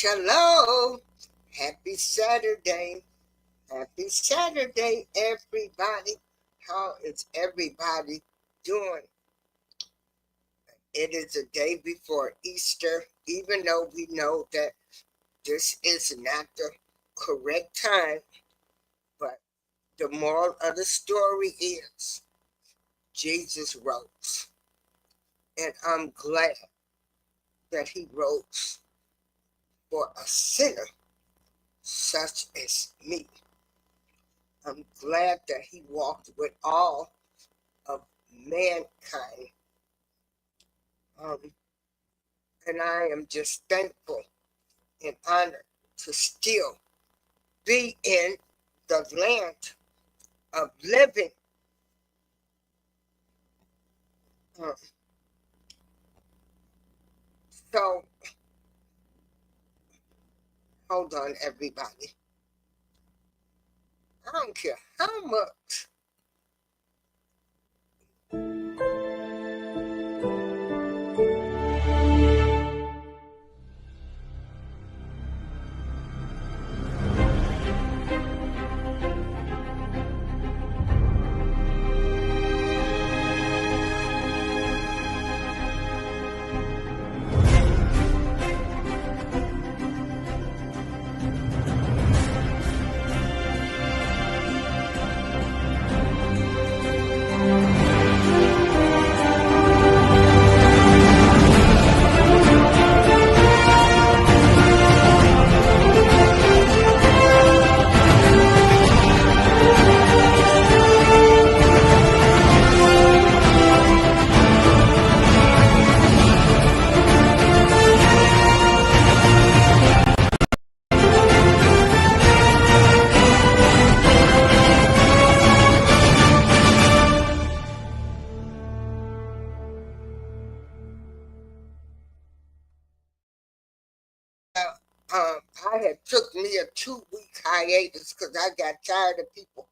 Shalom. Happy Saturday. Happy Saturday, everybody. How is everybody doing? It is a day before Easter, even though we know that this is not the correct time. But the moral of the story is Jesus rose. And I'm glad that he rose for a sinner such as me. I'm glad that he walked with all of mankind. And I am just thankful and honored to still be in the land of living. So, hold on, everybody. I don't care how much I had took me a 2-week hiatus because I got tired of people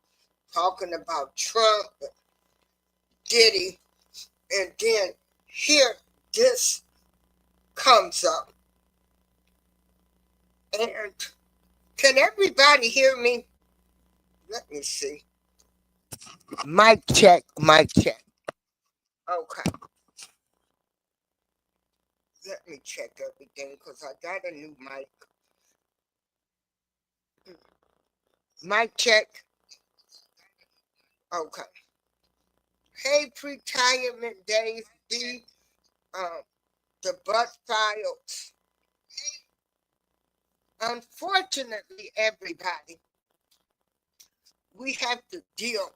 talking about Trump, Diddy, and then here this comes up. And can everybody hear me? Let me see. Mic check, mic check. Okay. Let me check everything because I got a new mic. Mic check. Okay. Hey, pre-retirement days, the butt files. Unfortunately, everybody, we have to deal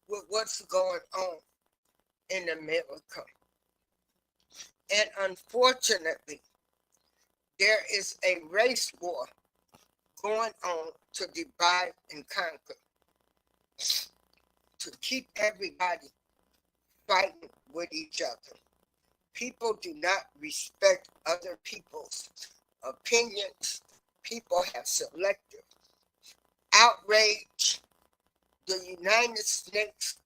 with what's going on in America. And unfortunately, there is a race war going on to divide and conquer, to keep everybody fighting with each other. People do not respect other people's opinions. People have selective outrage. The United States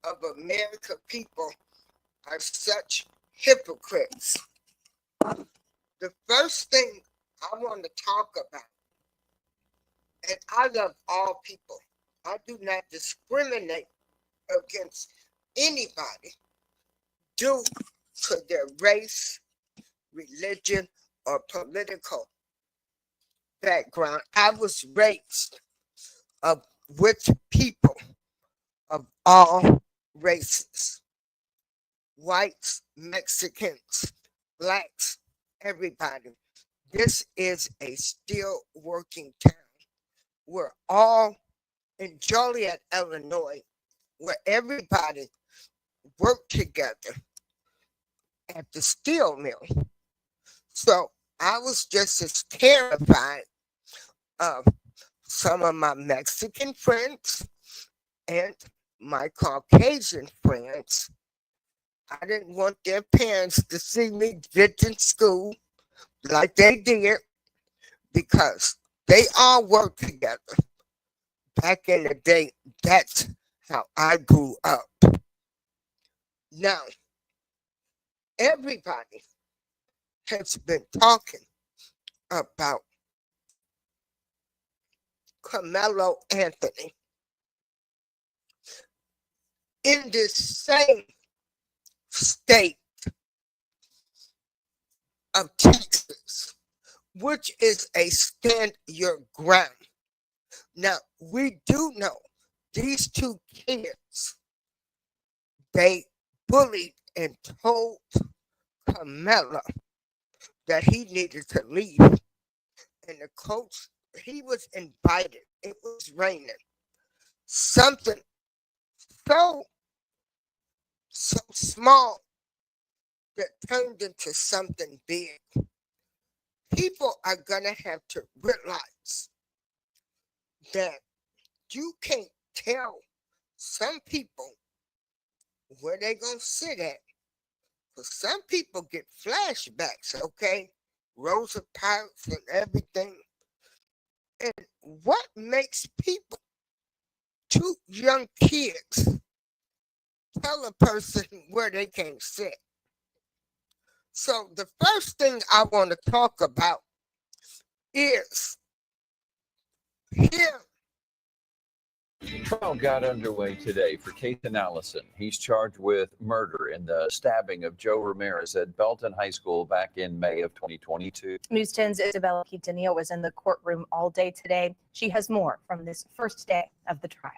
of America people are such hypocrites. The first thing I want to talk about, and I love all people. I do not discriminate against anybody due to their race, religion, or political background. I was raised with people of all races, whites, Mexicans, blacks, everybody. This is a still working town. We're all in Joliet, Illinois, where everybody worked together at the steel mill. So I was just as terrified of some of my Mexican friends and my Caucasian friends. I didn't want their parents to see me ditching school like they did because they all worked together. Back in the day, that's how I grew up. Now, everybody has been talking about CARMELO Anthony in this same state of Texas, which is a stand your ground. Now, we do know these two kids, they bullied and told CARMELO that he needed to leave. And the coach, he was invited. It was raining. Something so, so small that turned into something big. People are going to have to realize that you can't tell some people where they're going to sit at. Because some people get flashbacks, okay? Rosa Parks and everything. And what makes people, two young kids, tell a person where they can't sit? So the first thing I want to talk about is here. Trial got underway today for CAYSEN Allison. He's charged with murder in the stabbing of Joe Ramirez at Belton High School back in May of 2022. News 10's Isabella Quintanilla was in the courtroom all day today. She has more from this first day of the trial.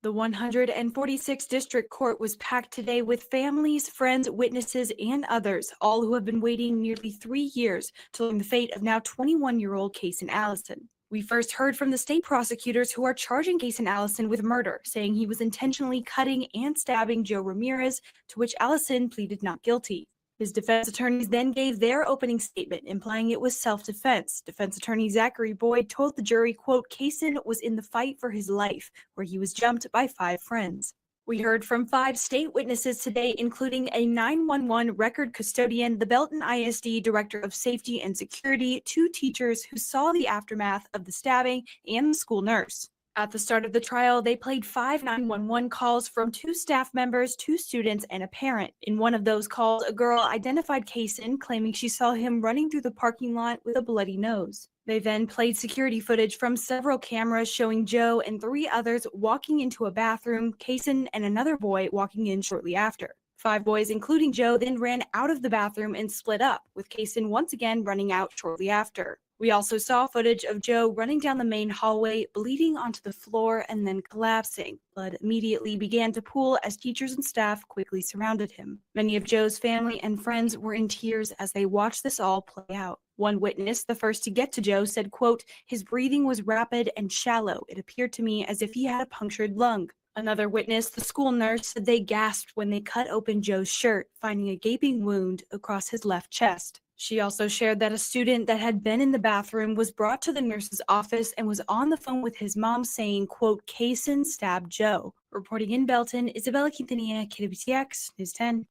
The 146th District Court was packed today with families, friends, witnesses, and others, all who have been waiting nearly 3 years to learn the fate of now 21-year-old CAYSEN Allison. We first heard from the state prosecutors who are charging CAYSEN Allison with murder, saying he was intentionally cutting and stabbing Joe Ramirez, to which Allison pleaded not guilty. His defense attorneys then gave their opening statement, implying it was self-defense. Defense attorney Zachary Boyd told the jury, quote, CAYSEN was in the fight for his life, where he was jumped by 5 friends. We heard from 5 state witnesses today, including a 911 record custodian, the Belton ISD Director of Safety and Security, 2 teachers who saw the aftermath of the stabbing, and the school nurse. At the start of the trial, they played 5 911 calls from 2 staff members, 2 students, and a parent. In one of those calls, a girl identified CAYSEN, claiming she saw him running through the parking lot with a bloody nose. They then played security footage from several cameras showing Joe and 3 others walking into a bathroom, CAYSEN and another boy walking in shortly after. 5 boys, including Joe, then ran out of the bathroom and split up, with CAYSEN once again running out shortly after. We also saw footage of Joe running down the main hallway, bleeding onto the floor and then collapsing. Blood immediately began to pool as teachers and staff quickly surrounded him. Many of Joe's family and friends were in tears as they watched this all play out. One witness, the first to get to Joe, said, quote, his breathing was rapid and shallow. It appeared to me as if he had a punctured lung. Another witness, the school nurse, said they gasped when they cut open Joe's shirt, finding a gaping wound across his left chest. She also shared that a student that had been in the bathroom was brought to the nurse's office and was on the phone with his mom saying, quote, CAYSEN stabbed Joe. Reporting in Belton, Isabella Quintanilla, KWTX, News 10.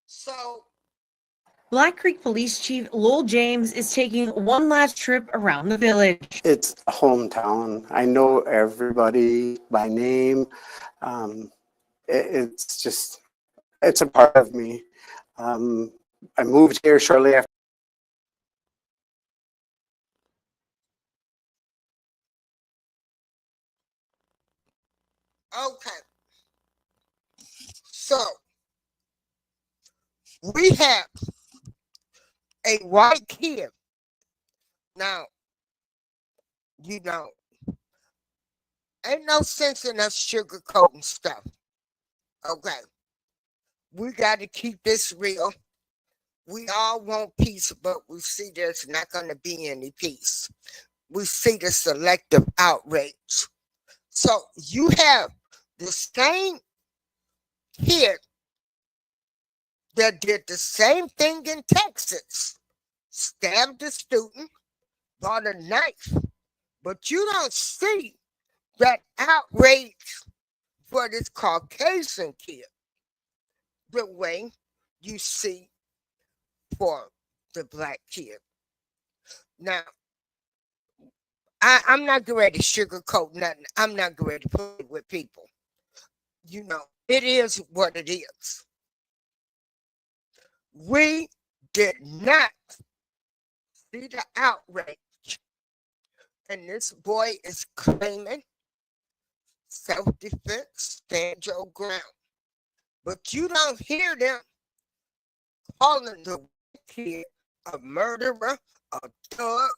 So, Black Creek Police Chief Lowell James is taking one last trip around the village. It's a hometown. I know everybody by name. It's just, it's a part of me. I moved here shortly after. okay. So, we have a white kid. Now, you know, ain't no sense in us sugarcoating stuff. Okay. We got to keep this real. We all want peace, but we see there's not going to be any peace. We see the selective outrage. So you have the same kid that did the same thing in Texas, stabbed a student, bought a knife, but you don't see that outrage for this Caucasian kid the way you see for the black kid. Now, I'm not ready to sugarcoat nothing. I'm not ready to play with people. You know, it is what it is. We did not see the outrage. And this boy is claiming self-defense, stand your ground. But you don't hear them calling the kid a murderer, a thug,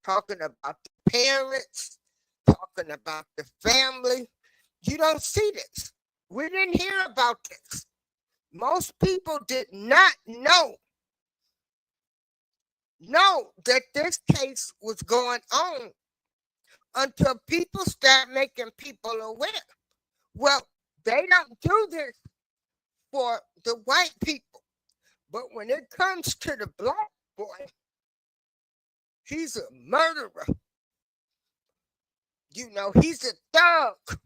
talking about the parents, talking about the family. You don't see this. We didn't hear about this. Most people did not know that this case was going on until people start making people aware. Well, they don't do this for the white people. But when it comes to the black boy, he's a murderer. You know, he's a thug.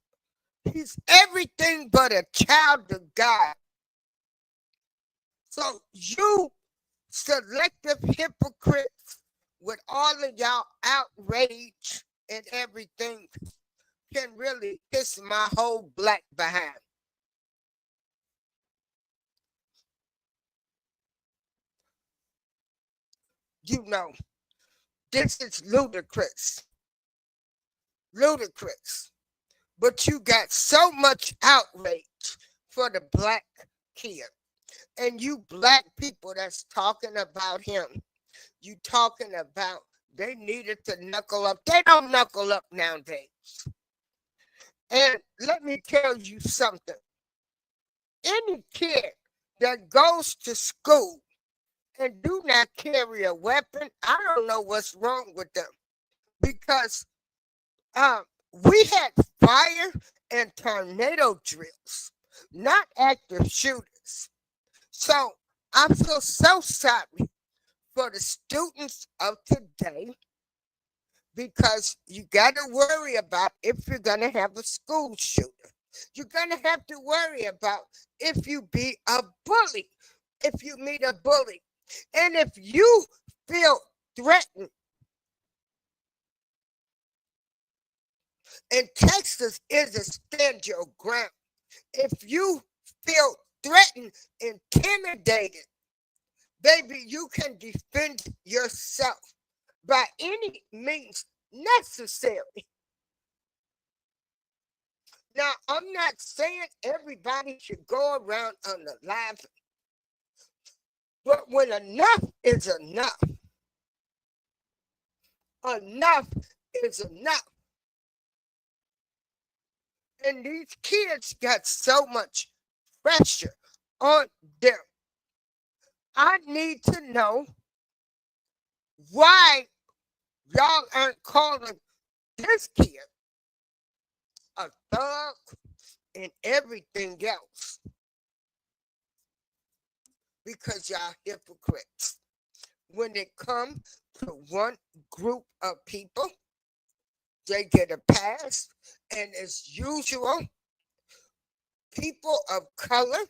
He's everything but a child of God. So you selective hypocrites with all of y'all outrage and everything can really kiss my whole black behind. You know, this is ludicrous. Ludicrous. But you got so much outrage for the black kid. And you black people that's talking about him, you talking about they needed to knuckle up. They don't knuckle up nowadays. And let me tell you something. Any kid that goes to school and do not carry a weapon, I don't know what's wrong with them. Because we had fire and tornado drills, not active shooters. So I feel so sorry for the students of today, because you got to worry about if you're going to have a school shooter. You're going to have to worry about if you be a bully, if you meet a bully. And if you feel threatened, and Texas is a stand your ground. If you feel threatened, intimidated, baby, you can defend yourself by any means necessary. Now, I'm not saying everybody should go around unalive, but when enough is enough, enough is enough. And these kids got so much pressure on them. I need to know why y'all aren't calling this kid a thug and everything else. Because y'all hypocrites. When it comes to one group of people, they get a pass. And as usual, people of color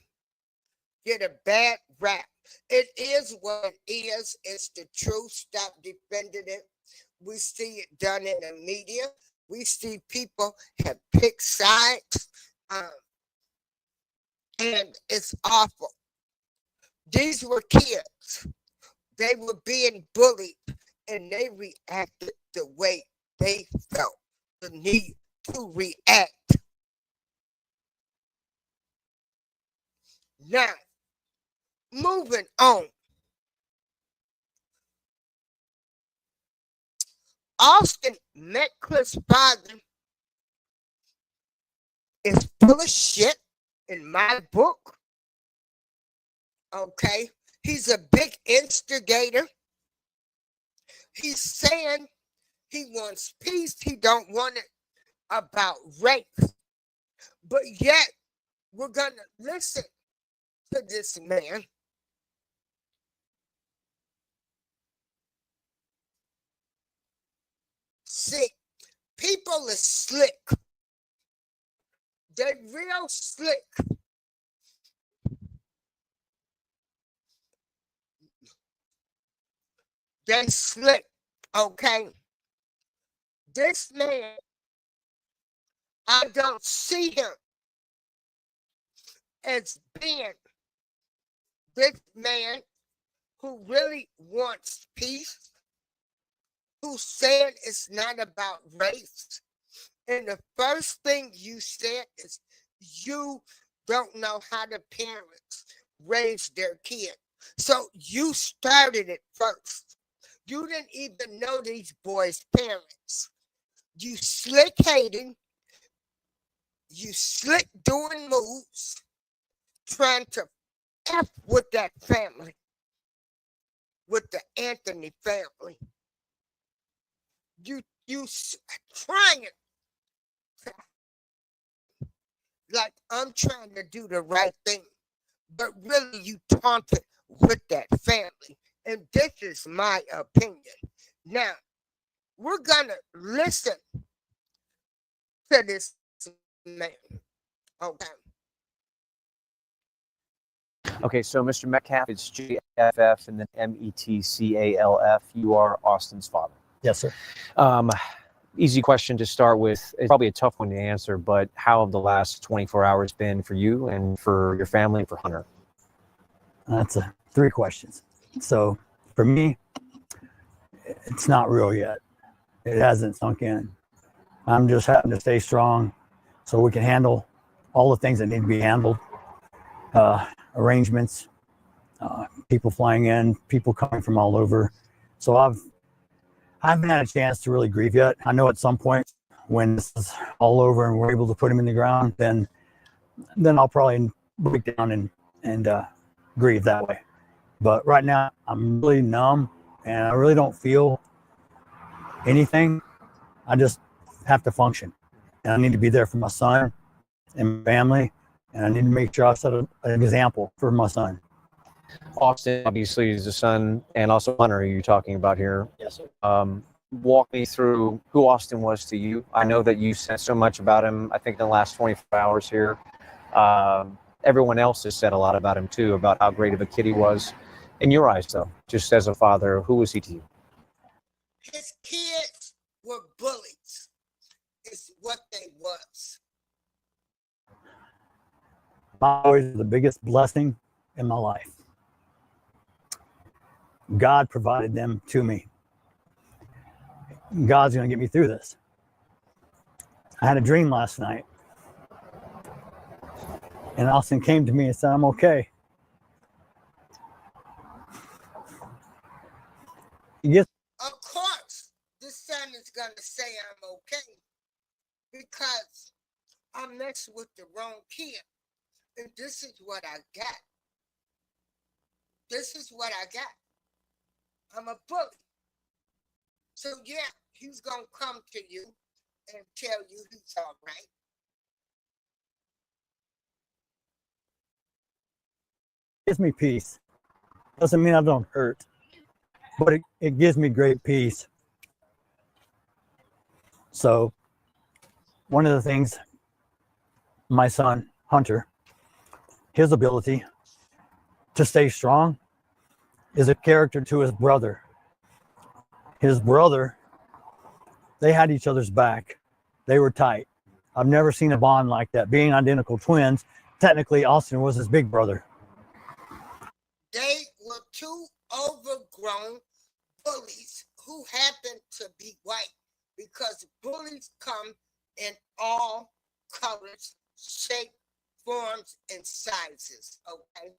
get a bad rap. It is what it is. It's the truth. Stop defending it. We see it done in the media. We see people have picked sides. And it's awful. These were kids. They were being bullied, and they reacted the way they felt the need to react. Now, moving on. Austin Metcalf's father is full of shit in my book. Okay? He's a big instigator. He's saying he wants peace. He don't want it about race. But yet, we're going to listen to this man. See, people are slick. They're real slick. They slick, okay? This man, I don't see him as being this man who really wants peace, who said it's not about race. And the first thing you said is you don't know how the parents raise their kid. So you started it first. You didn't even know these boys' parents. You slick hating, you slick doing moves, trying to F with that family, with the Anthony family. You trying like I'm trying to do the right thing, but really you taunted with that family. And this is my opinion. Now, we're gonna listen to this man. Okay. Okay, so Mr. Metcalf, it's GFF and then METCALF. You are Austin's father. Yes, sir. Easy question to start with. It's probably a tough one to answer, but how have the last 24 hours been for you and for your family and for Hunter? That's three questions. So for me, it's not real yet. It hasn't sunk in. I'm just having to stay strong so we can handle all the things that need to be handled. Arrangements, people flying in, people coming from all over. So I haven't had a chance to really grieve yet. I know at some point when this is all over and we're able to put him in the ground, then I'll probably break down and grieve that way. But right now I'm really numb and I really don't feel anything. I just have to function. And I need to be there for my son and my family. And I need to make sure I set an example for my son. Austin, obviously, is the son, and also Hunter, you're talking about here. Yes, sir. Walk me through who Austin was to you. I know that you said so much about him, I think, in the last 24 hours here. Everyone else has said a lot about him, too, about how great of a kid he was. In your eyes, though, just as a father, who was he to you? His kids were bullies, is what they was. My boys are the biggest blessing in my life. God provided them to me. God's going to get me through this. I had a dream last night. And Austin came to me and said, I'm okay. Of course, the son is going to say I'm okay because I messed with the wrong kid. And this is what I got. This is what I got. I'm a bully. So yeah, he's going to come to you and tell you he's all right. Gives me peace. Doesn't mean I don't hurt, but it gives me great peace. So one of the things, my son, Hunter, his ability to stay strong is a character to his brother. His brother, they had each other's back. They were tight. I've never seen a bond like that. Being identical twins, technically Austin was his big brother. They were two overgrown bullies who happened to be white because bullies come in all colors, shapes, forms, and sizes, okay?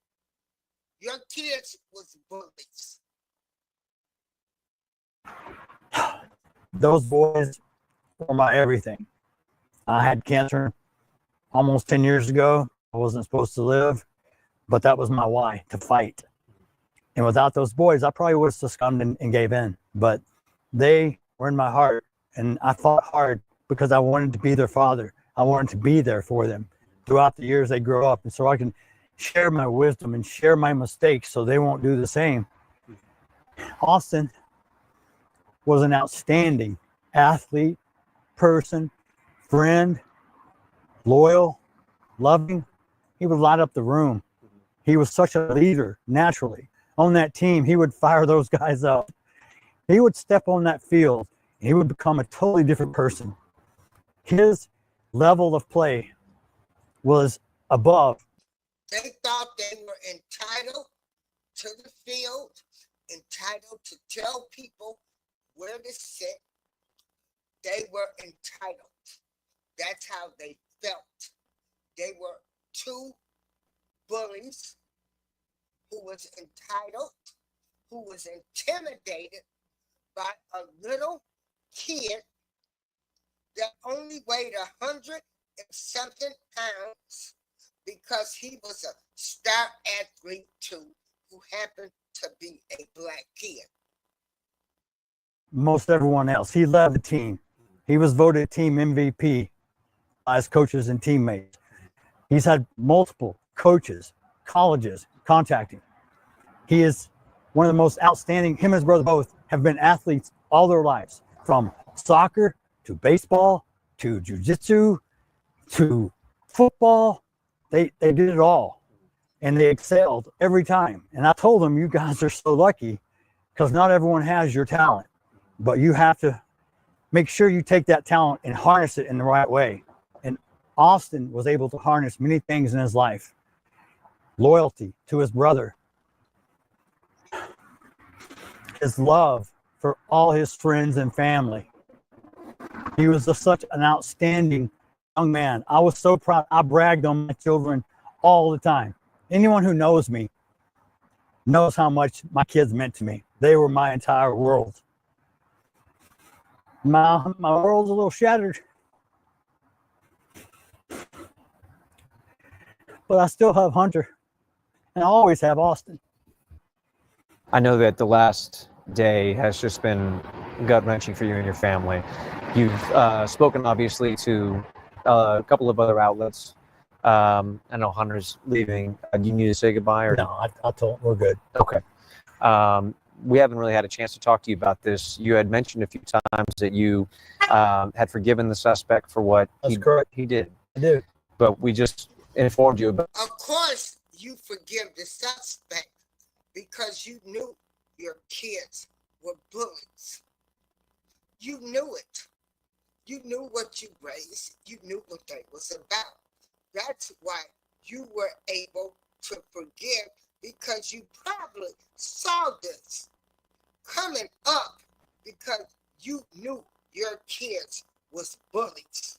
Your kids was bullies. Those boys were my everything. I had cancer almost 10 years ago. I wasn't supposed to live, but that was my why, to fight. And without those boys, I probably would have succumbed and gave in. But they were in my heart, and I fought hard because I wanted to be their father. I wanted to be there for them throughout the years they grow up, and so I can share my wisdom and share my mistakes so they won't do the same. Austin was an outstanding athlete, person, friend, loyal, loving. He would light up the room. He was such a leader naturally. On that team, he would fire those guys up. He would step on that field and he would become a totally different person. His level of play was above. They thought they were entitled to the field entitled to tell people where to sit. They were entitled. That's how they felt. They were two bullies who was entitled, who was intimidated by a little kid that only weighed 100 and something pounds because he was a star athlete too, who happened to be a black kid. Most everyone else. He led the team. He was voted team MVP by his coaches and teammates. He's had multiple coaches, colleges contact him. He is one of the most outstanding. Him and his brother both have been athletes all their lives, from soccer to baseball to jiu-jitsu to football. They did it all, and they excelled every time. And I told them, you guys are so lucky because not everyone has your talent, but you have to make sure you take that talent and harness it in the right way. And Austin was able to harness many things in his life. Loyalty to his brother, his love for all his friends and family. He was such an outstanding young man. I was so proud. I bragged on my children all the time. Anyone who knows me knows how much my kids meant to me. They were my entire world. My world's a little shattered, but I still have Hunter, and I always have Austin. I know that the last day has just been gut-wrenching for you and your family. You've spoken, obviously, to a couple of other outlets. I know Hunter's leaving. Do you need to say goodbye? Or? No, I told him we're good. Okay. We haven't really had a chance to talk to you about this. You had mentioned a few times that you had forgiven the suspect for what he did. I did. But we just informed you about. Of course, you forgive the suspect because you knew your kids were bullies. You knew it. You knew what you raised. You knew what they was about. That's why you were able to forgive, because you probably saw this coming up because you knew your kids was bullies.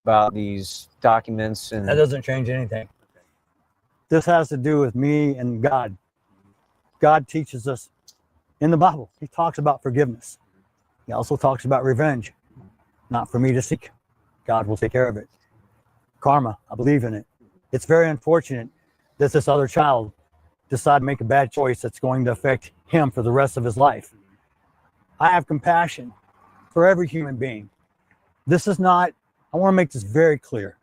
About these documents and That doesn't change anything. This has to do with me and God. God teaches us in the Bible. He talks about forgiveness. He also talks about revenge. Not for me to seek. God will take care of it. Karma, I believe in it. It's very unfortunate that this other child decided to make a bad choice that's going to affect him for the rest of his life. I have compassion for every human being. This is not, I want to make this very clear.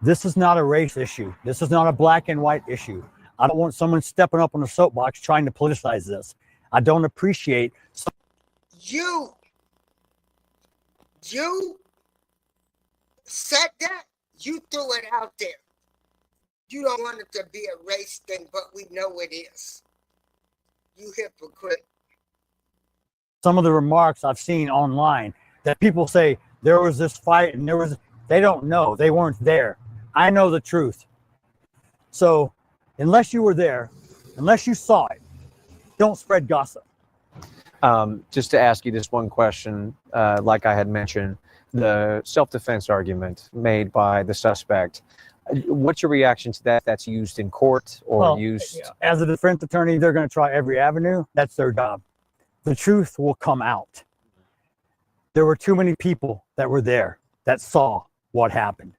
This is not a race issue. This is not a black and white issue. I don't want someone stepping up on a soapbox trying to politicize this. I don't appreciate. You said that. You threw it out there. You don't want it to be a race thing, but we know it is. You hypocrite. Some of the remarks I've seen online that people say there was this fight and they don't know. They weren't there. I know the truth. So unless you were there, unless you saw it, don't spread gossip. Just to ask you this one question, like I had mentioned, the self-defense argument made by the suspect. What's your reaction to that? That's used in court or used? As a defense attorney, they're going to try every avenue. That's their job. The truth will come out. There were too many people that were there that saw what happened.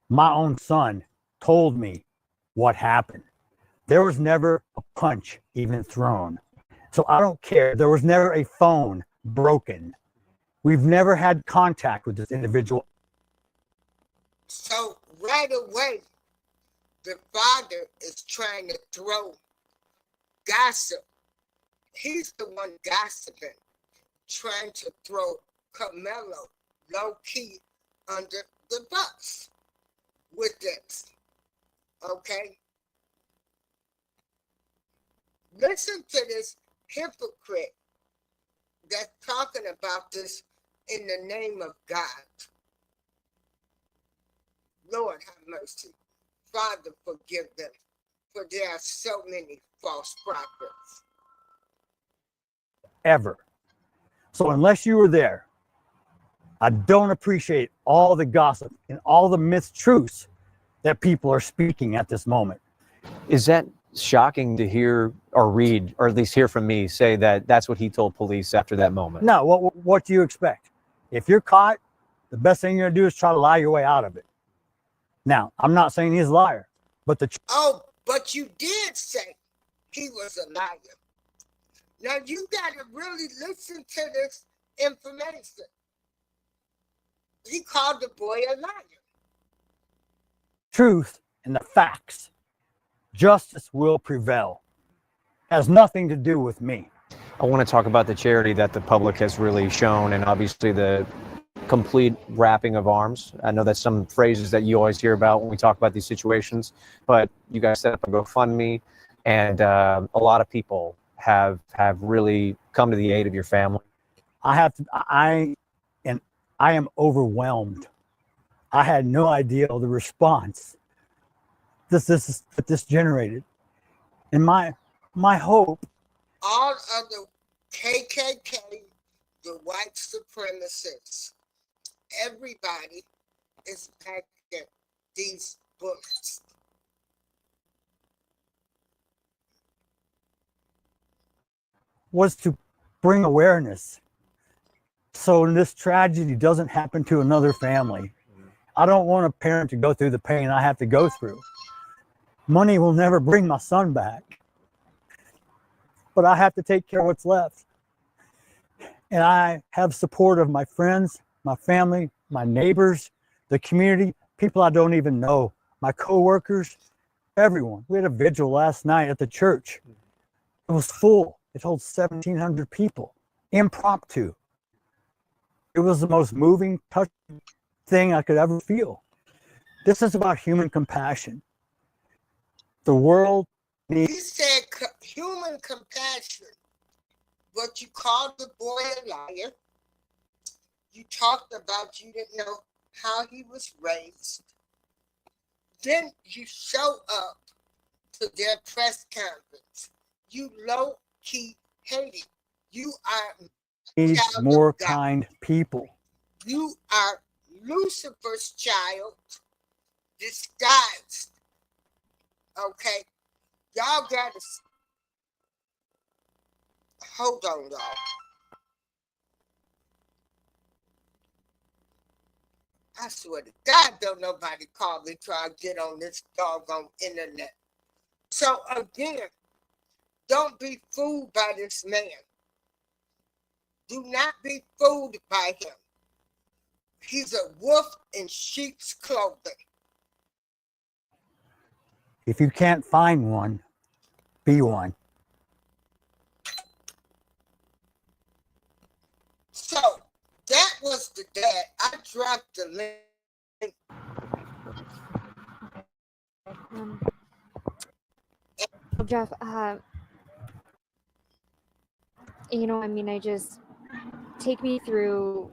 My own son told me what happened. There was never a punch even thrown. So I don't care. There was never a phone broken. We've never had contact with this individual. So right away, the father is trying to throw gossip. He's the one gossiping, trying to throw CARMELO low-key under the bus with this. Okay? Listen to this hypocrite that's talking about this in the name of God. Lord have mercy. Father, forgive them, but there are so many false prophets. Ever. So unless you were there, I don't appreciate all the gossip and all the mistruths that people are speaking at this moment. Is that shocking to hear or read, or at least hear from me say that that's what he told police after that moment? No, what do you expect? If you're caught, the best thing you're gonna do is try to lie your way out of it. Now, I'm not saying he's a liar, but Oh, but you did say he was a liar. Now you gotta really listen to this information. He called the boy a liar. truth and the facts, justice will prevail. Has nothing to do with me. I want to talk about the charity that the public has really shown, and obviously the complete wrapping of arms. I know that's some phrases that you always hear about when we talk about these situations, but you guys set up a GoFundMe, and a lot of people have really come to the aid of your family. I am overwhelmed. I had no idea of the response this generated. And my hope, All of the KKK, the white supremacists, everybody is backing these bullets. was to bring awareness so this tragedy doesn't happen to another family. I don't want a parent to go through the pain I have to go through. Money will never bring my son back, but I have to take care of what's left. And I have support of my friends, my family, my neighbors, the community, people I don't even know, my coworkers, everyone. We had a vigil last night at the church. It was full. It holds 1,700 people, impromptu. It was the most moving, touching thing I could ever feel. This is about human compassion. The world needs. You said human compassion, but you called the boy a liar. You talked about you didn't know how he was raised. Then you show up to their press conference. You low-key hate it. You are Needs child more of God. kind people. You are Lucifer's child disguised. Okay? Y'all gotta hold on, y'all. I swear to God, don't nobody call me try to get on this doggone internet. So again, don't be fooled by this man. Do not be fooled by him. He's a wolf in sheep's clothing. If you can't find one, be one. So that was the dad. I dropped the link. Jeff, I mean, take me through,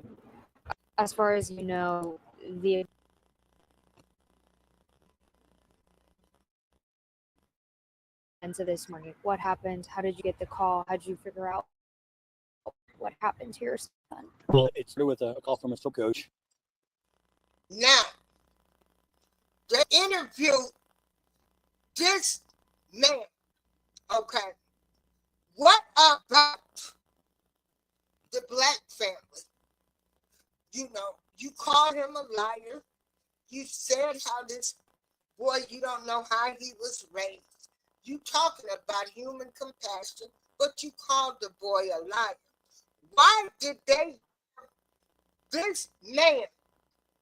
as far as you know, the events of this morning. What happened? How did you get the call? How did you figure out what happened to your son? Well, it started with a call from a stroke coach. Now, the interview this man, okay, what about the black family? You called him a liar. You said how this boy, you don't know how he was raised. You talking about human compassion, but you called the boy a liar. Why did this man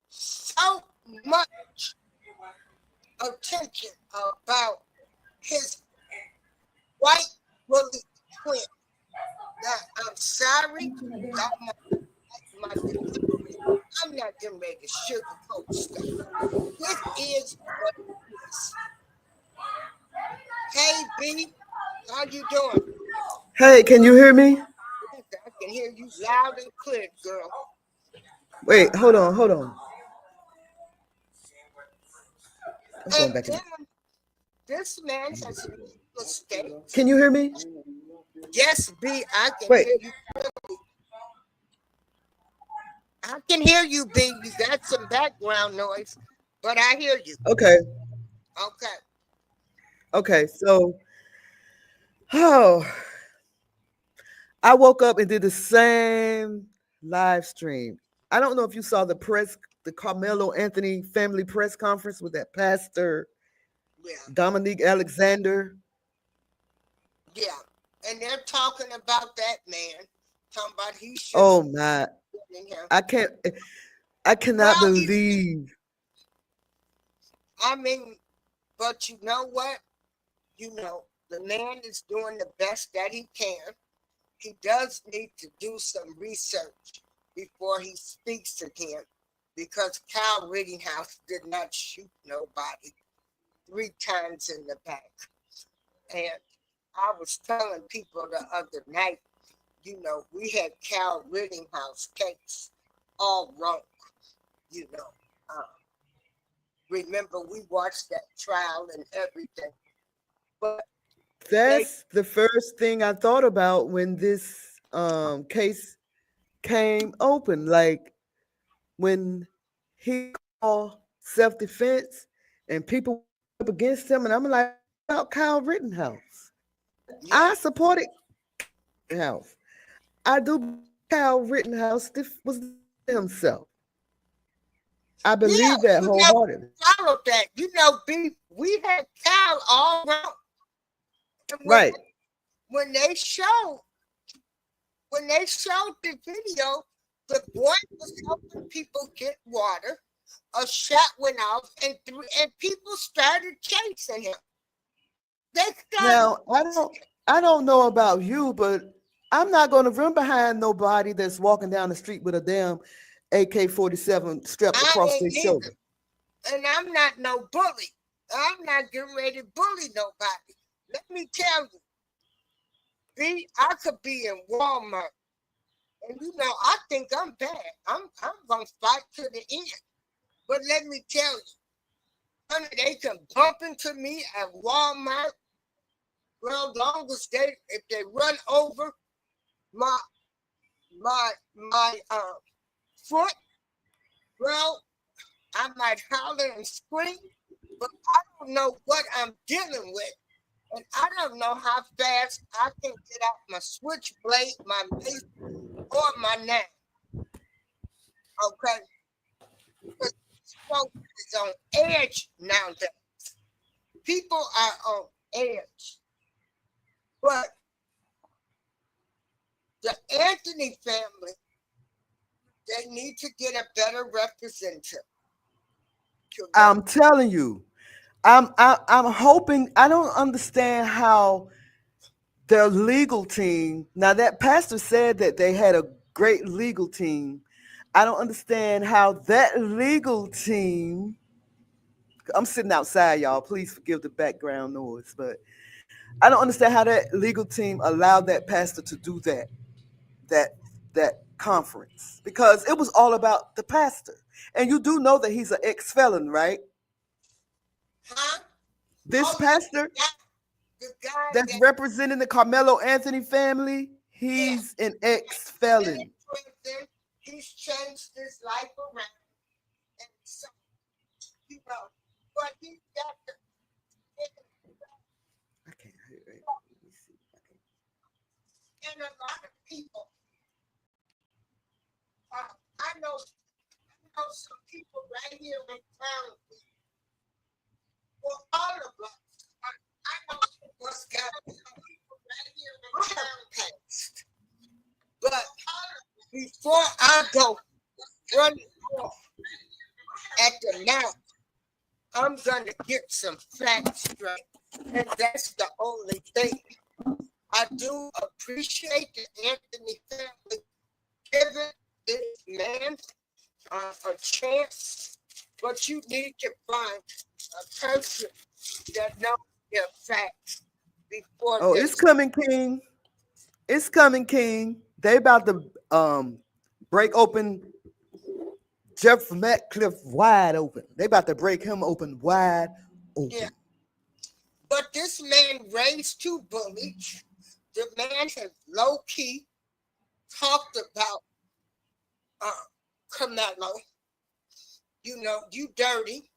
so much attention about his white bully twin? Now, I'm sorry, I'm not getting ready to sugarcoat stuff. This is what it is. Hey, B, how you doing? Hey, can you hear me? I can hear you loud and clear, girl. Wait, hold on. I'm going And back in. then this man has made mistakes. Can you hear me? Yes, B, I can Wait. hear you. I can hear you, B. You got some background noise, but I hear you. Okay. Okay. Okay. So, oh, I woke up and did the same live stream. I don't know if you saw the Carmelo Anthony family press conference with that pastor Yeah. Dominique Alexander. Yeah. And they're talking about that man. Talking about he should Oh my! be in here. I cannot Well, believe. I mean, but you know what? You know, the man is doing the best that he can. He does need to do some research before he speaks again, because Kyle Rittenhouse did not shoot nobody 3 times in the back. And I was telling people the other night, you know, we had Kyle Rittenhouse case all wrong. You know, remember we watched that trial and everything, but That's the first thing I thought about when this case came open. Like when he called self-defense and people up against him, and I'm like, about Kyle Rittenhouse. yeah, I supported Rittenhouse. I do. Kyle Rittenhouse was himself. I yeah, believe that you know, wholeheartedly. followed that. You know, B, we had Kyle all wrong. And Right. when they showed the video, the boy was helping people get water. A shot went off, and people started chasing him. They started. Now, I don't know about you, but I'm not going to run behind nobody that's walking down the street with a damn AK-47 strapped I across their ain't neither, shoulder. and I'm not no bully. I'm not getting ready to bully nobody. Let me tell you, B, I could be in Walmart, and you know, I think I'm bad. I'm gonna fight to the end. But let me tell you, honey, they can bump into me at Walmart. Well, long as if they run over my foot, well, I might holler and scream, but I don't know what I'm dealing with. And I don't know how fast I can get out my switchblade, my mace, or my knife. Okay? Because this world is on edge nowadays. People are on edge. But the Anthony family, they need to get a better representative. I'm telling you, I'm hoping. I don't understand how their legal team. Now that pastor said that they had a great legal team. I don't understand how that legal team. I'm sitting outside, y'all. Please forgive the background noise, but I don't understand how that legal team allowed that pastor to do that conference, because it was all about the pastor. And you do know that he's an ex-felon, right? Huh? This pastor The guy that's representing the Carmelo Anthony family, he's an ex-felon. He's changed his life around. And so, you know, but he got the. I can't hear it. Let me see. And a lot of people. I know some people right here in town. For all of us. I know what's got some people right here in town past. But before I go running off at the mouth, I'm gonna get some facts straight. And that's the only thing. I do appreciate the Anthony family giving this man a chance, but you need to find a person that knows their facts before. Oh, it's coming, King. It's coming, King. They about to break open Jeff Metcalf wide open. They about to break him open wide open. Yeah. But this man raised two bullies. The man has low-key talked about CARMELO. You know, you dirty.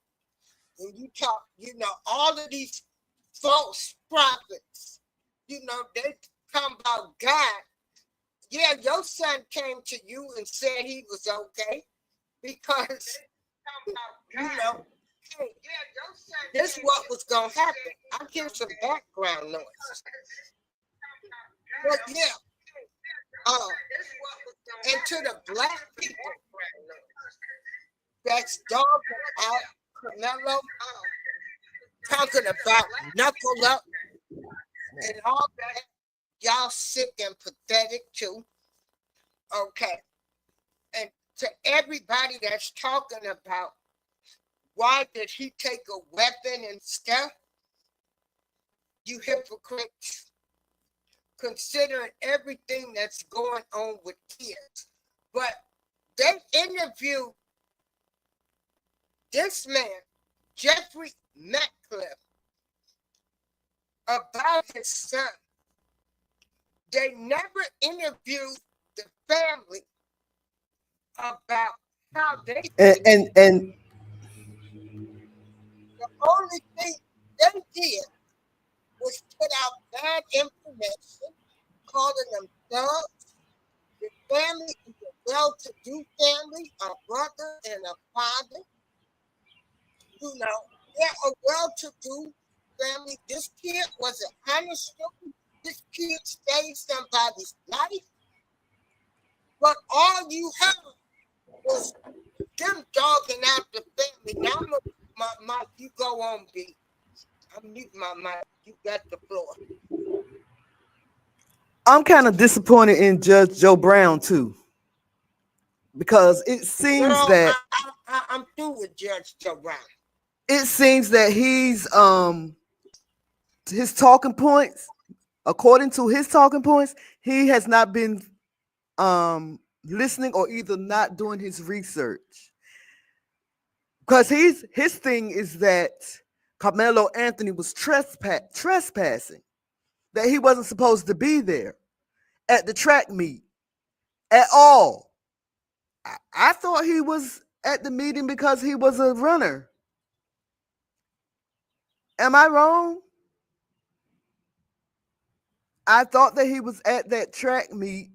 And you talk, you know, all of these false prophets, you know, they come about God. Yeah, your son came to you and said he was okay because, you know, hey, this is what was going to happen. I hear some background noise. But yeah, and to the black people that's dogging out CARMELO, talking about knuckle up and all that, y'all sick and pathetic too. Okay. And to everybody that's talking about why did he take a weapon and stuff, you hypocrites, considering everything that's going on with kids. But they interviewed this man, Jeffrey Metcalf, about his son. They never interviewed the family about how they and the only thing they did was put out bad information, calling them thugs. The family is a well-to-do family, a brother and a father. You know, they're a well-to-do family. This kid was an honest student. This kid saved somebody's life. But all you heard was them dogging out the family. Now, you go on, B. I'm muting my mic. You got the floor. I'm kind of disappointed in Judge Joe Brown too, because it seems Girl, that I'm through with Judge Joe Brown. it seems that his talking points, according to his talking points, he has not been listening or either not doing his research. Because his thing is that Carmelo Anthony was trespassing, that he wasn't supposed to be there at the track meet at all. I thought he was at the meeting because he was a runner. Am I wrong? I thought that he was at that track meet.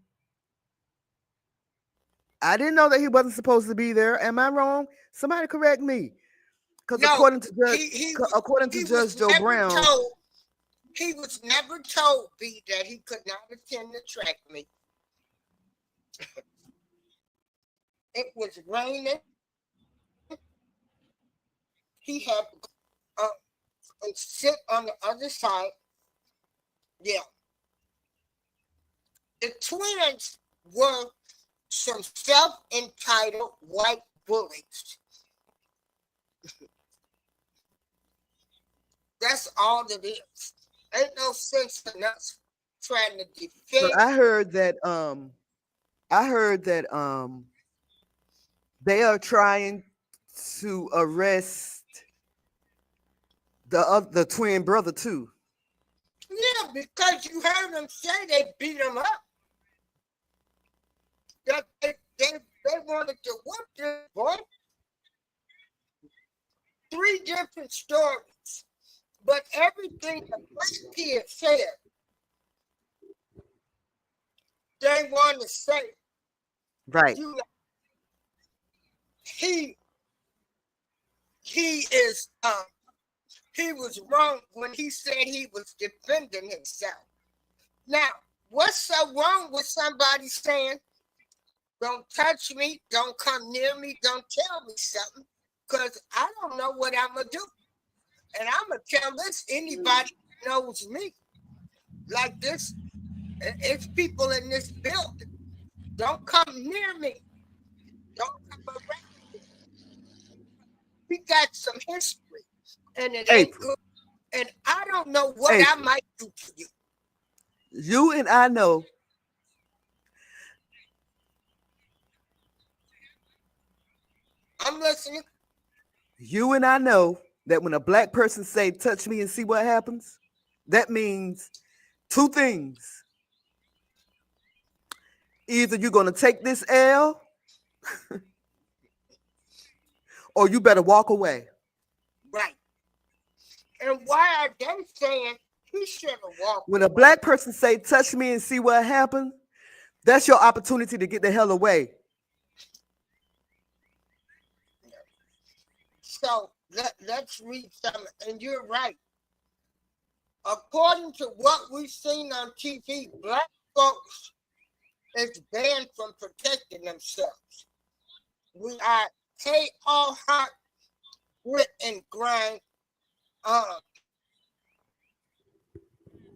I didn't know that he wasn't supposed to be there. Am I wrong? Somebody correct me. Because No, according to Judge Joe Brown, he was never told, B, that he could not attend the track meet. It was raining. He had to and sit on the other side. Yeah. The twins were some self-entitled white bullies. That's all it is. Ain't no sense in us trying to defend. but I heard that they are trying to arrest the twin brother too. Yeah, because you heard them say they beat him up. That they wanted to whoop this boy. 3 different stories. But everything the black kid said, they want to say, Right. you know, he is he was wrong when he said he was defending himself. Now, what's so wrong with somebody saying, don't touch me, don't come near me, don't tell me something, because I don't know what I'm going to do. And I'm going to tell this anybody who knows me. Like this, it's people in this building. Don't come near me. Don't come around me. We got some history, and it ain't April. good. And I don't know what I might do to you. You and I know. I'm listening. You and I know that when a black person say, touch me and see what happens, that means two things. Either you're going to take this L or you better walk away. Right. And why are they saying he should have walked When a away? black person say, touch me and see what happens, that's your opportunity to get the hell away. So let's read some, and you're right. According to what we've seen on TV, black folks is banned from protecting themselves. We are pay all heart, grit, and grind.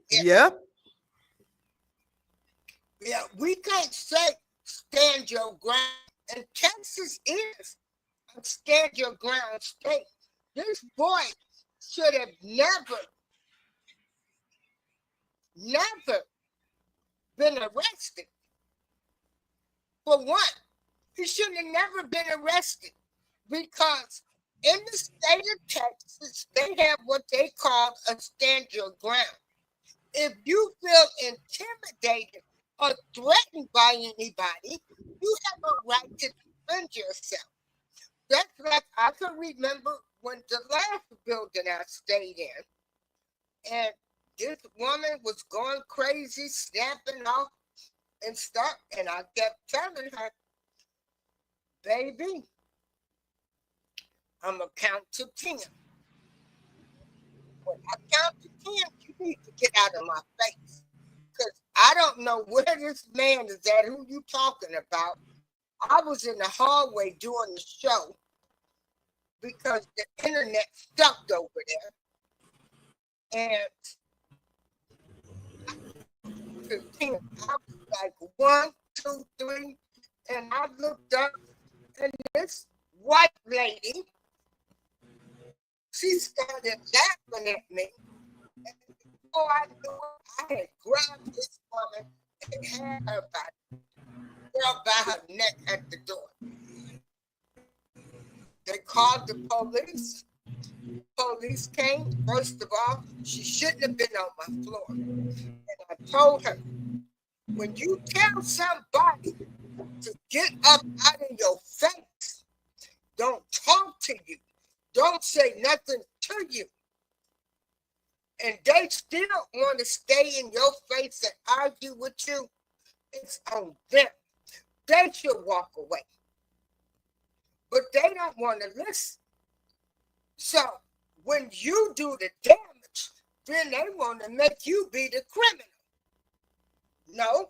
Yeah. Yeah, we can't say stand your ground. And Texas is a stand your ground state. This boy should have never been arrested. For one, he should have never been arrested because in the state of Texas, they have what they call a stand your ground. If you feel intimidated or threatened by anybody, you have a right to defend yourself. That's like I can remember when the last building I stayed in, and this woman was going crazy, snapping off and stuff, and I kept telling her, baby, I'm gonna count to 10. When I count to 10, you need to get out of my face. Because I don't know where this man is at, who you talking about. I was in the hallway doing the show because the internet stuck over there. And 15, I was like 1, 2, 3, and I looked up, and this white lady, she started laughing at me. And before I knew it, I had grabbed this woman and had her by her neck at the door. They called the police. Police came. First of all, she shouldn't have been on my floor. And I told her, when you tell somebody to get up out of your face, don't talk to you, don't say nothing to you, and they still want to stay in your face and argue with you, it's on them. They should walk away. But they don't want to listen. So when you do the damage, then they want to make you be the criminal. No,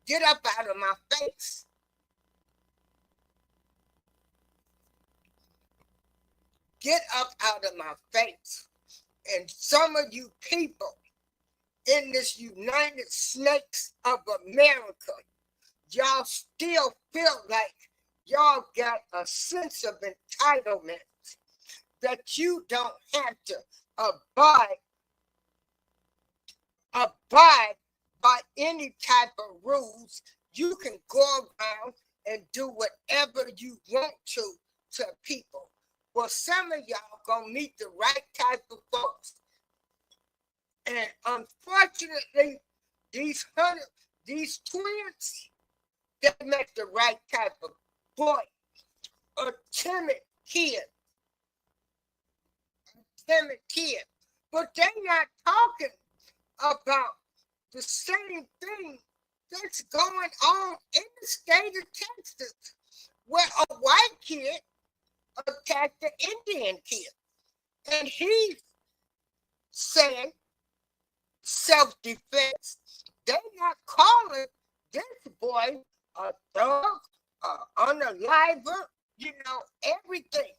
get up out of my face. Get up out of my face. And some of you people in this United States of America, y'all still feel like y'all got a sense of entitlement that you don't have to abide by any type of rules. You can go around and do whatever you want to people. Well, some of y'all gonna meet the right type of folks. And unfortunately, these twins, they make the right type of boy, a timid kid. But they're not talking about the same thing that's going on in the state of Texas, where a white kid attacked the Indian kid. And he's saying self-defense. They're not calling this boy a thug, unaliver, everything.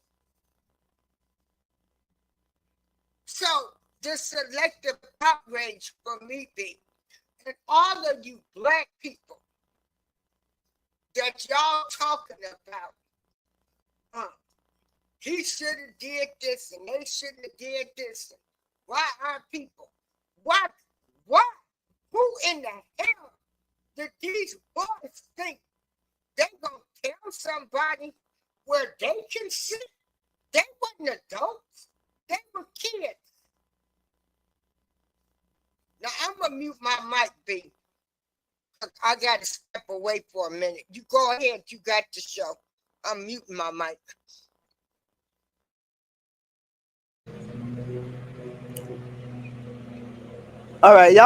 So the selective outrage for me be, and all of you black people that y'all talking about, he should have did this and they shouldn't have did this. Why aren't people? What? Who in the hell did these boys think they gonna tell somebody where they can sit? They wasn't adults. They were kids. Now I'm gonna mute my mic, B. I gotta step away for a minute. You go ahead, you got the show. I'm muting my mic. All right,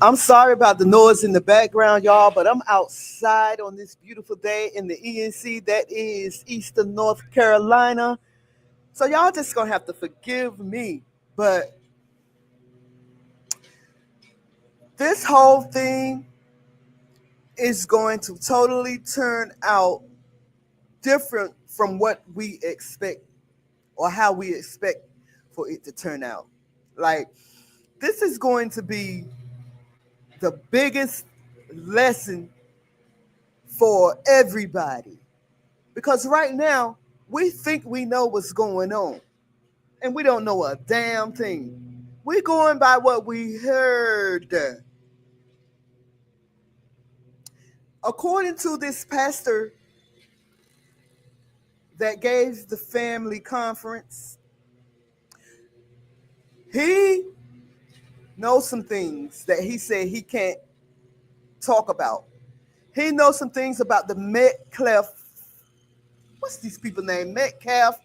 I'm sorry about the noise in the background, y'all, but I'm outside on this beautiful day in the ENC that is Eastern North Carolina. So y'all just gonna have to forgive me. But this whole thing is going to totally turn out different from what we expect or how we expect for it to turn out. Like, this is going to be the biggest lesson for everybody. Because right now, we think we know what's going on, and we don't know a damn thing. We're going by what we heard. According to this pastor that gave the family conference, he knows some things that he said he can't talk about. He knows some things about the Metcalf. What's these people named? Metcalf,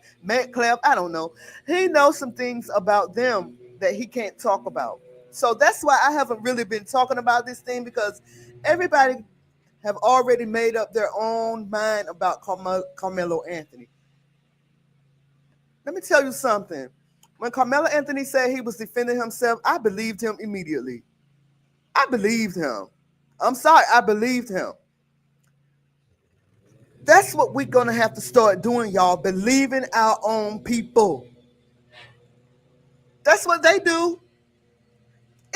I don't know. He knows some things about them that he can't talk about. So that's why I haven't really been talking about this thing, because everybody have already made up their own mind about Carmelo Anthony. Let me tell you something. When Carmelo Anthony said he was defending himself, I believed him immediately. I believed him. I'm sorry, I believed him. That's what we're going to have to start doing, y'all. Believing our own people. That's what they do.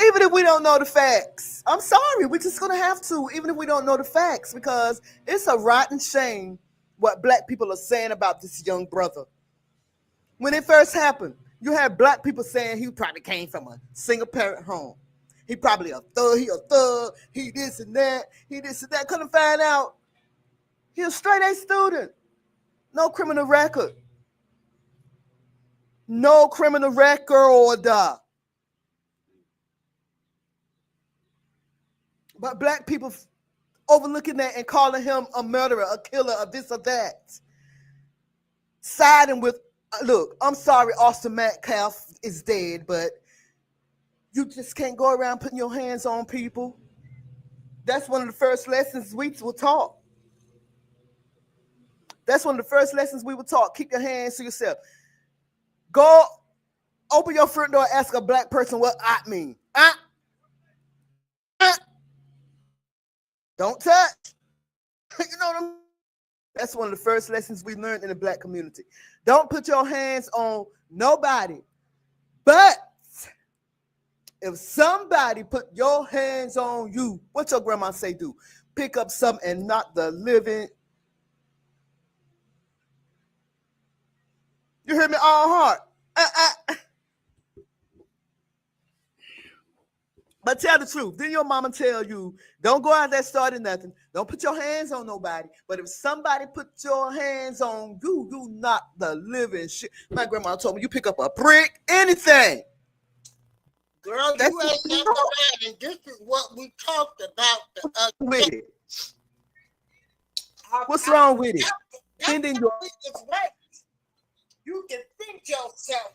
Even if we don't know the facts. I'm sorry, we're just going to have to, even if we don't know the facts, because it's a rotten shame what black people are saying about this young brother. When it first happened, you had black people saying he probably came from a single parent home. He probably a thug, he this and that, he this and that. Couldn't find out he a straight A student. No criminal record. No criminal record. But black people overlooking that and calling him a murderer, a killer, a this or that. Siding with, look, I'm sorry Austin Metcalf is dead, but you just can't go around putting your hands on people. That's one of the first lessons we were taught. That's one of the first lessons we were taught. Keep your hands to yourself. Go open your front door, ask a black person what I mean. Don't touch. You know what I mean? That's one of the first lessons we learned in the black community. Don't put your hands on nobody. But if somebody put your hands on you, what your grandma say do? Pick up something and knock the living. You hear me all heart. But tell the truth. Then your mama tell you, don't go out there starting nothing. Don't put your hands on nobody. But if somebody put your hands on you, you knock the living shit. My grandma told me, you pick up a brick, anything. Girl, That's you ain't never right, and this is what we talked about the other day. What's wrong with it? It's right. You defend yourself,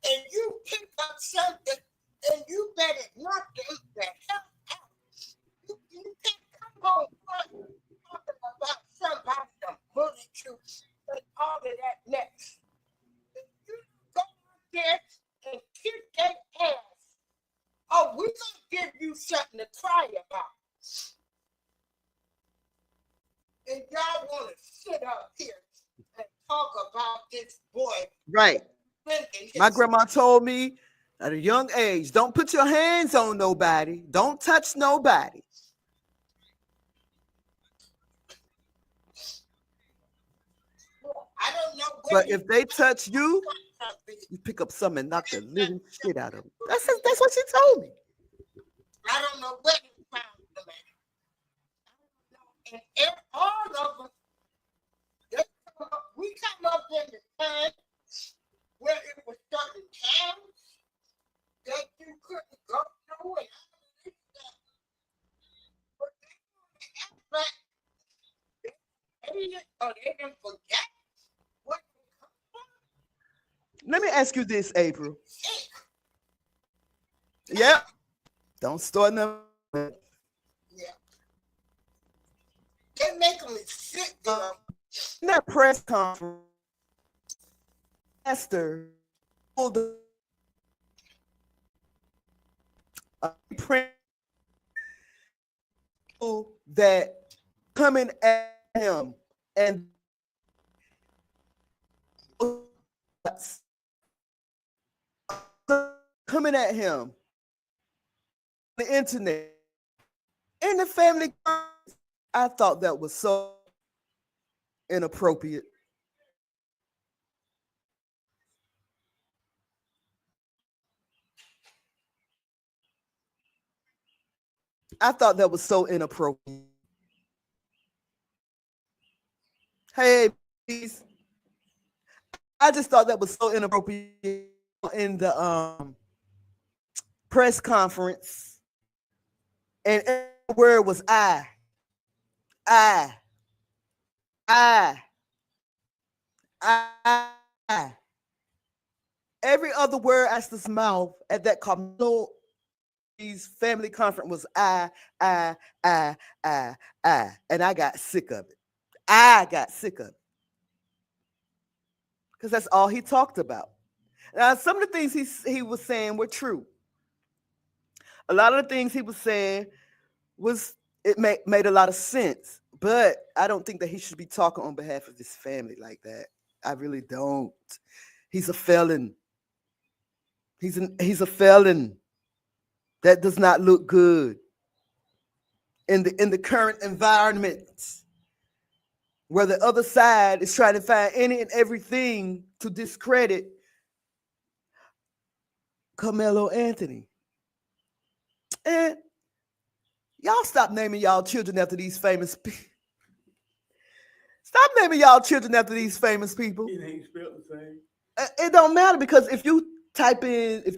and you pick up something, and you better knock the hell out. You can't come home talking about somebody to bully you and all of that next. You go out there and kick their ass. Oh, we're gonna give you something to cry about. And y'all want to sit up here and talk about this boy. Right. My grandma told me at a young age, don't put your hands on nobody. Don't touch nobody. I don't know. But if they touch you, you pick up something and knock the living shit out of them. That's what she told me. I don't know where you found them at. And all of them, we come up in the time where it was starting Let me ask you this, April. Yep. Don't start nothing. Yeah. They're making me sick, girl. In that press conference, Pastor told the people that coming at him and coming at him on the internet in the family. I thought that was so inappropriate. I thought that was so inappropriate. Hey, please. I just thought that was so inappropriate in the press conference. And every word was I. I. Every other word out his mouth at that CARMELO family conference was I. And I got sick of it. I got sick of it. Because that's all he talked about. Now, some of the things he was saying were true. A lot of the things he was saying made a lot of sense. But I don't think that he should be talking on behalf of his family like that. I really don't. He's a felon. He's a felon. That does not look good in the current environment, where the other side is trying to find any and everything to discredit CARMELO Anthony. And y'all stop naming y'all children after these famous people. Stop naming y'all children after these famous people. It ain't spelled the same. It don't matter, because if you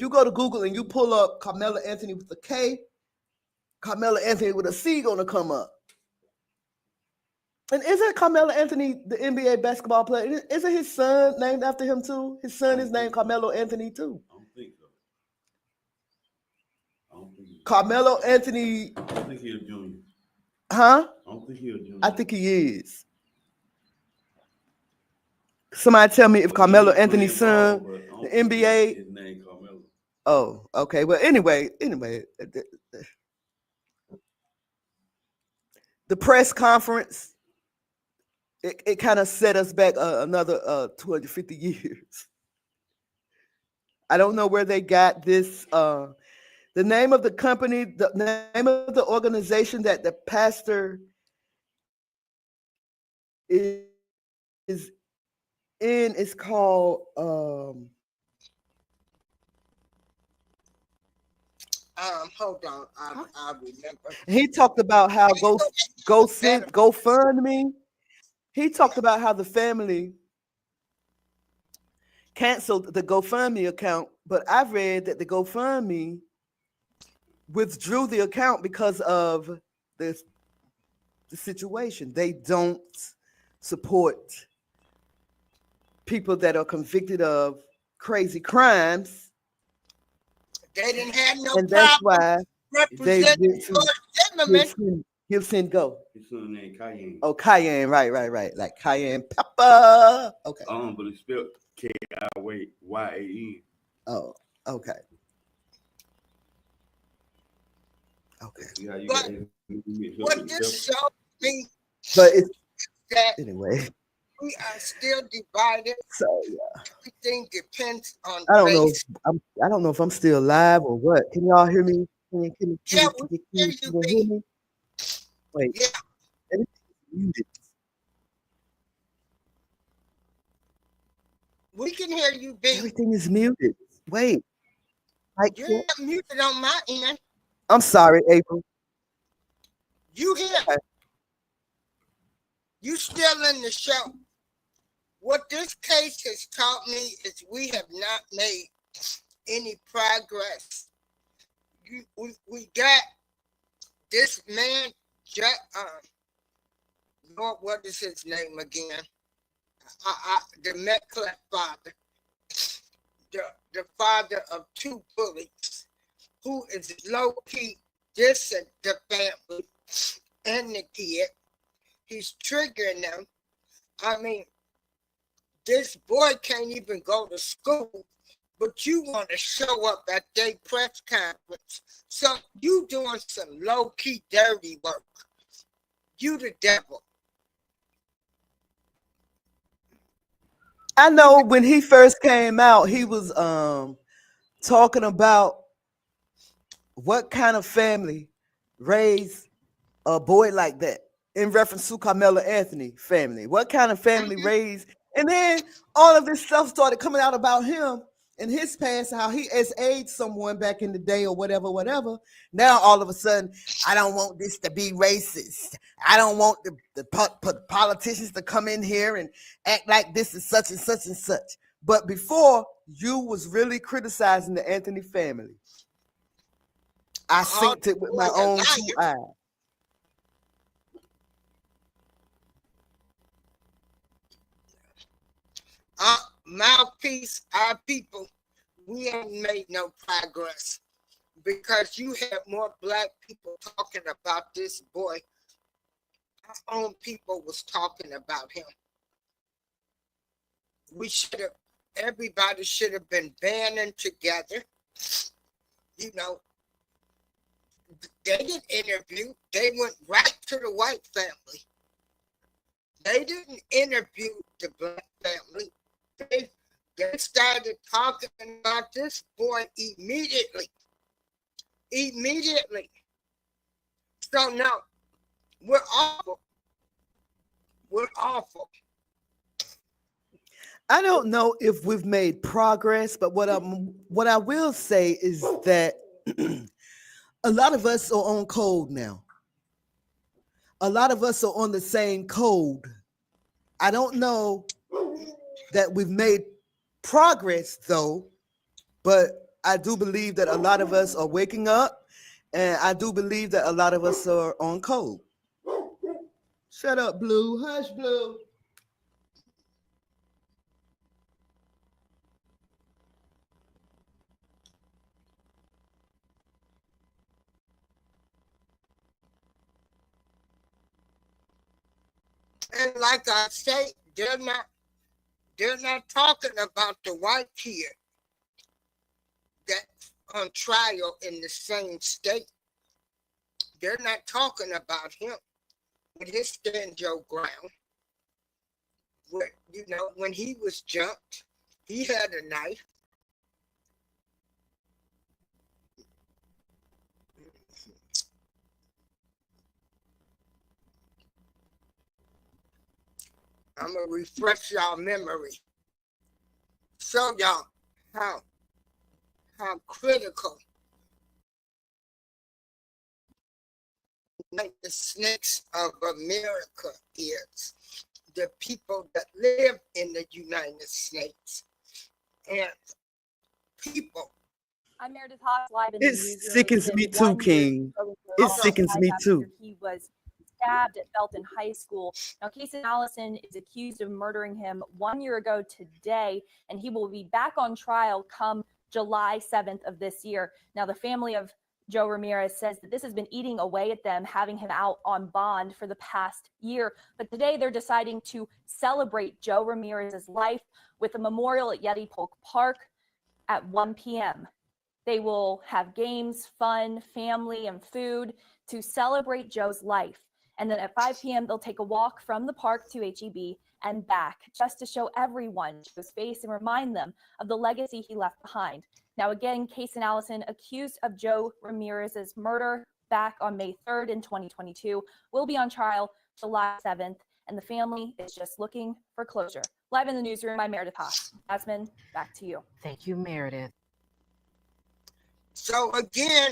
go to Google and you pull up CARMELO Anthony with a K, CARMELO Anthony with a C gonna come up. And isn't CARMELO Anthony the NBA basketball player? Isn't his son named after him too? His son is named CARMELO Anthony too. I don't think so. I don't think so. CARMELO Anthony. I don't think he's a junior. Huh? I don't think he's a junior. I think he is. Somebody tell me if CARMELO Anthony's son, the NBA. His name CARMELO. Oh, okay. Well, anyway, the press conference, it kind of set us back another 250 years. I don't know where they got this. The name of the company, the name of the organization that the pastor is in is called hold on, I remember. He talked about how GoFundMe. He talked about how the family canceled the GoFundMe account, but I've read that the GoFundMe withdrew the account because of the situation. They don't support people that are convicted of crazy crimes. They didn't have no and that's why they representing Gibson Go. His son named Cayenne. Oh, Cayenne, right. Like cayenne pepper. Okay. But it's spelled K-I-Y-A-N. Oh, okay. Okay. Yeah, but what this shows me, but it's that anyway. We are still divided. So yeah. Everything depends on I don't race. know. I don't know if I'm still alive or what. Can y'all hear me? Can you hear me? Wait. Yeah. Everything's muted. We can hear you, B. Everything is muted. Wait. You're not muted on my end. I'm sorry, April. You here? Okay. You still in the show. What this case has taught me is we have not made any progress. We got this man, Lord, what is his name again? The Metcalf father. the father of two bullies, who is low-key dissing the family and the kid. He's triggering them. I mean, this boy can't even go to school, but you want to show up at their press conference. So you doing some low-key dirty work. You the devil. I know when he first came out, he was talking about what kind of family raised a boy like that, in reference to Carmelo Anthony family. What kind of family raised? And then all of this stuff started coming out about him and his past, how he aged someone back in the day or whatever, whatever. Now all of a sudden, I don't want this to be racist. I don't want the politicians to come in here and act like this is such and such and such. But before, you was really criticizing the Anthony family. I seen it with my own two eyes. Mouthpiece, our people, we ain't made no progress because you had more black people talking about this boy. Our own people was talking about him. Everybody should have been banding together. You know, they didn't interview. They went right to the white family. They didn't interview the black family. They started talking about this boy immediately. Immediately. So now, we're awful. We're awful. I don't know if we've made progress, but what I will say is that a lot of us are on code now. A lot of us are on the same code. I don't know that we've made progress though, but I do believe that a lot of us are waking up, and I do believe that a lot of us are on code. Shut up, Blue. Hush, Blue. And like I say, they're not talking about the white kid that's on trial in the same state. They're not talking about him with his stand your ground. Where, you know, when he was jumped, he had a knife. I'm gonna refresh y'all memory. Show y'all how critical the snakes of America is. The people that live in the United States. And people. I'm Meredith Hawks, live in It the newsroom. sickens me too, King. It sickens me too. He was stabbed at Belton High School. Now, CAYSEN Allison is accused of murdering him 1 year ago today, and he will be back on trial come July 7th of this year. Now, the family of Joe Ramirez says that this has been eating away at them, having him out on bond for the past year. But today they're deciding to celebrate Joe Ramirez's life with a memorial at Yeti Polk Park at 1 p.m. They will have games, fun, family, and food to celebrate Joe's life. And then at 5 p.m., they'll take a walk from the park to HEB and back, just to show everyone Joe's face and remind them of the legacy he left behind. Now, again, CAYSEN Allison, accused of Joe Ramirez's murder back on May 3rd in 2022, will be on trial July 7th, and the family is just looking for closure. Live in the newsroom, I'm Meredith Haas. Jasmine, back to you. Thank you, Meredith. So again,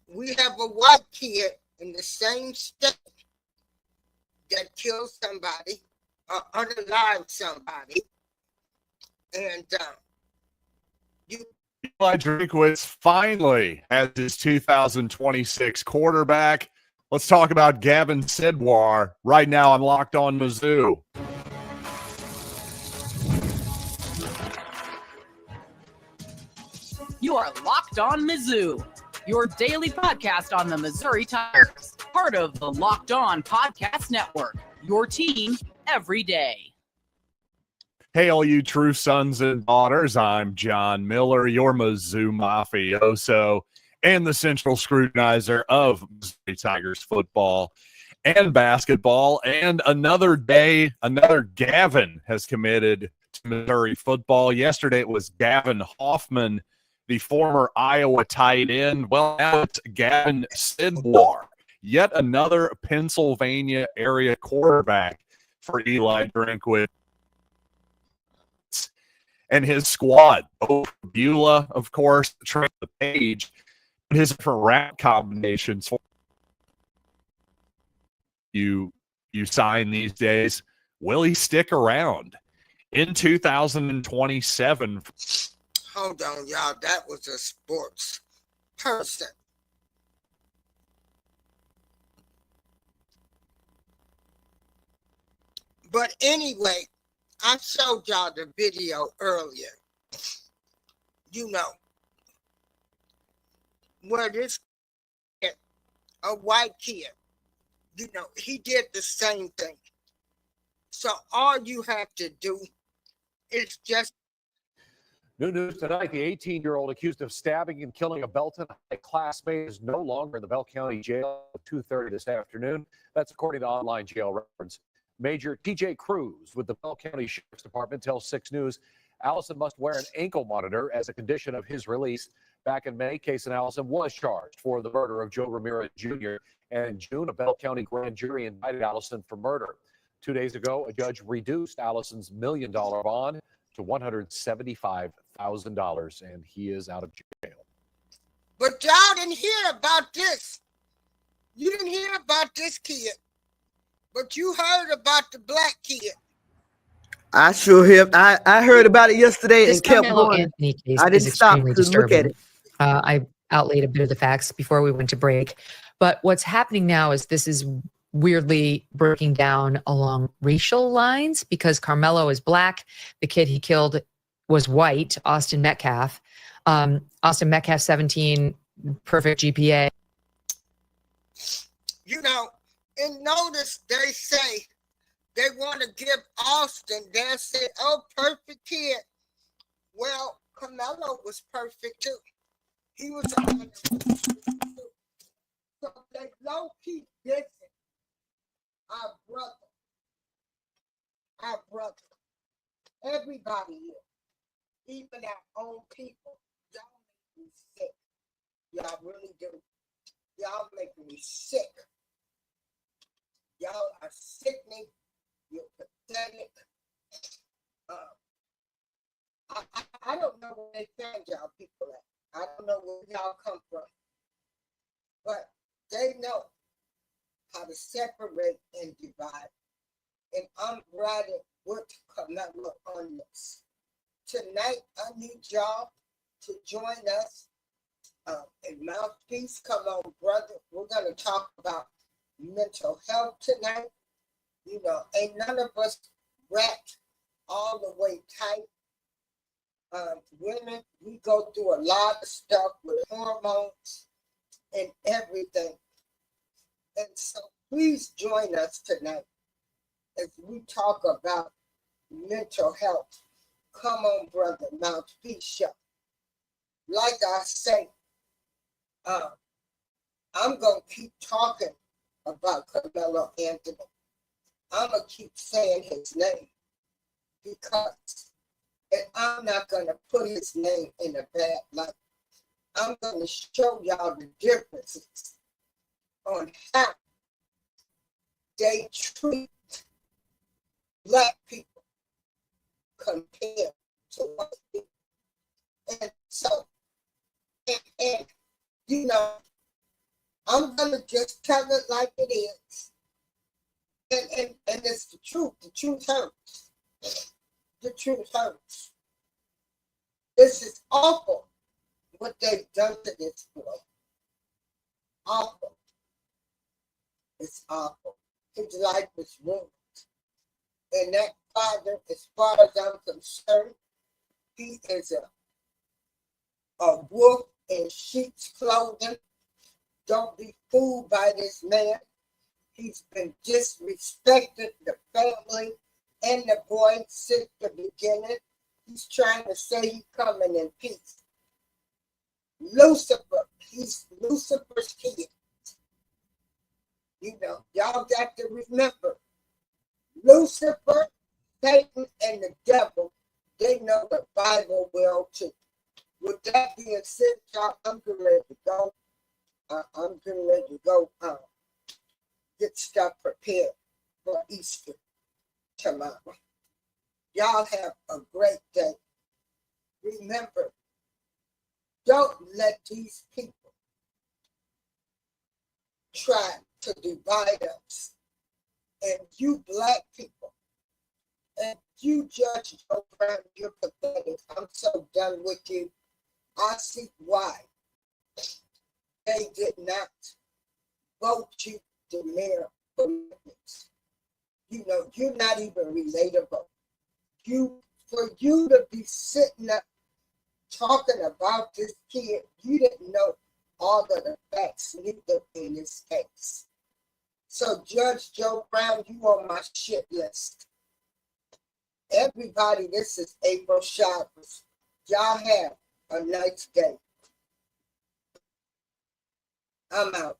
we have a white kid in the same state that killed somebody or unalived somebody. And Eli Drinkwitz finally has his 2026 quarterback. Let's talk about Gavin Sedwar right now on Locked On Mizzou. You are Locked On Mizzou, your daily podcast on the Missouri Tigers, part of the Locked On Podcast Network, your team every day. Hey, all you true sons and daughters, I'm John Miller, your Mizzou mafioso and the central scrutinizer of Missouri Tigers football and basketball. And another day, another Gavin has committed to Missouri football. Yesterday it was Gavin Hoffman, the former Iowa tight end. Well, now it's Gavin Sidwar, yet another Pennsylvania area quarterback for Eli Drinkwitz and his squad. Beulah, of course, Trent the Page, his different rap combinations you sign these days. Will he stick around in 2027? Hold on, y'all. That was a sports person. But anyway, I showed y'all the video earlier. You know, where this kid, a white kid, you know, he did the same thing. So all you have to do is just. New news tonight, the 18-year-old accused of stabbing and killing a Belton High classmate is no longer in the Bell County Jail at 2:30 this afternoon. That's according to online jail records. Major TJ Cruz with the Bell County Sheriff's Department tells 6 News Allison must wear an ankle monitor as a condition of his release. Back in May, CAYSEN Allison was charged for the murder of Joe Ramirez Jr. And in June, a Bell County grand jury indicted Allison for murder. 2 days ago, a judge reduced Allison's $1 million bond to $175,000, and he is out of jail. But y'all didn't hear about this. You didn't hear about this kid, but you heard about the black kid. I sure have. I heard about it yesterday This and kept Carmelo going. Anthony case I is didn't stop extremely to look at disturbing. it. I outlaid a bit of the facts before we went to break. But what's happening now is this is weirdly breaking down along racial lines because Carmelo is black. The kid he killed was white, Austin Metcalf. Austin Metcalf, 17, perfect GPA. You know, and notice they say they want to give Austin, they say, oh, perfect kid. Well, Carmelo was perfect too. He was a so they low-key dissing our brother. Everybody here, even our own people, y'all make me sick. Y'all really do. Y'all make me sick. Y'all are sickening. You're pathetic. I don't know where they found y'all people at. I don't know where y'all come from. But they know how to separate and divide. And I'm riding with Carmelo on this. Tonight, I need y'all to join us. And Mouthpiece, come on, brother. We're going to talk about mental health tonight. You know, ain't none of us wrapped all the way tight. Women, we go through a lot of stuff with hormones and everything. And so please join us tonight as we talk about mental health. Come on, brother, Mouthpiece Show. Like I say, I'm going to keep talking about Carmelo Anthony. I'm going to keep saying his name because, and I'm not going to put his name in a bad light. I'm going to show y'all the differences on how they treat black people compared to white people. And so, and you know, I'm going to just tell it like it is. And it's the truth. The truth hurts. The truth hurts. This is awful, what they've done to this boy. Awful. It's awful. His life was ruined. And that father, as far as I'm concerned, he is a wolf in sheep's clothing. Don't be fooled by this man. He's been disrespecting the family and the boy since the beginning. He's trying to say he's coming in peace. Lucifer, he's Lucifer's kid. You know, y'all got to remember, Lucifer, Satan, and the devil, they know the Bible well too. With that being said, y'all, I'm getting ready to go. I'm getting ready to go get stuff prepared for Easter tomorrow. Y'all have a great day. Remember, don't let these people try to divide us. And you black people, and you Judge Joe Brown, you're pathetic. I'm so done with you. I see why they did not vote you the mayor for minutes. You know, you're not even relatable. For you to be sitting up talking about this kid, you didn't know all of the facts neither in this case. So Judge Joe Brown, you on my shit list. Everybody, this is April Chavez. Y'all have a nice day. I'm out.